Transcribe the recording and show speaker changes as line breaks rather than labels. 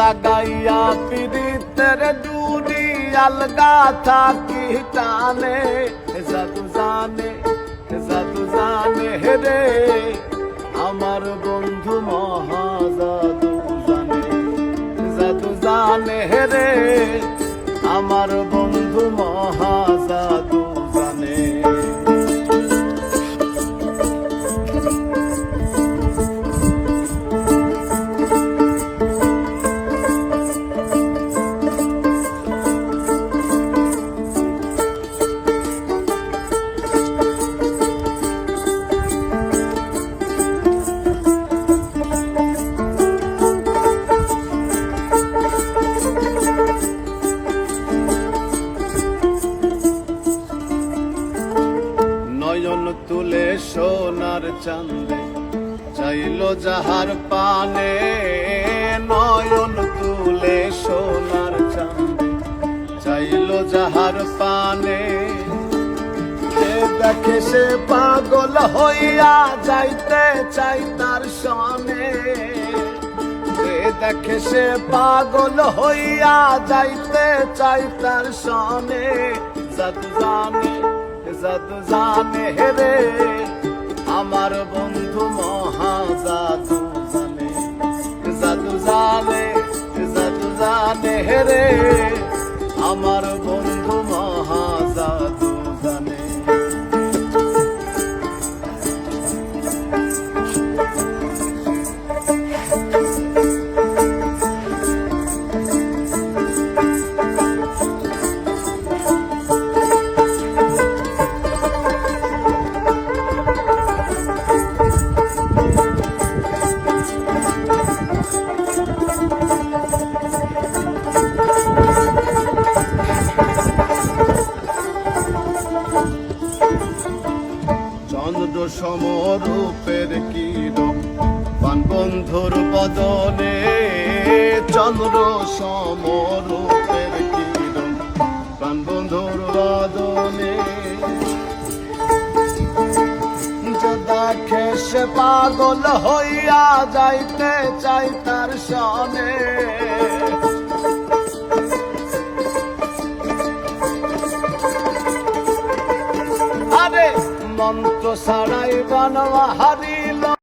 লাগাইয়া পিরিতের ডুরি আলগা থাকি টানে জাদু জানে রে আমার বন্ধু মহা জাদু জানে রে আমার বন্ধু মহা জাদু জানে। নয়ন তুলে সোনার চাঁদে চাইল যাহার পানে, নয়ন তুলে সোনার চাঁদে চাইল যাহার পানে। যে দেখে সে পাগল হইয়া যাইতে চাই তার সনে, যে দেখে সে পাগল হইয়া যাইতে চাই তার সনে। জাদু জানে রে আমার বন্ধু মহা জাদু জানে রে আমার বন্ধু মহা জাদু জানে। চন্দ্র সমরূপের কিরণ পান বন্ধুর বদনে, চন্দ্র সমরূপের কিরণ পান বন্ধুর বদনে। যে দেখে সে পাগল হইয়া যাইতে চাই তার সনে, মন্ত্র ছাড়াই বানওয়াহারি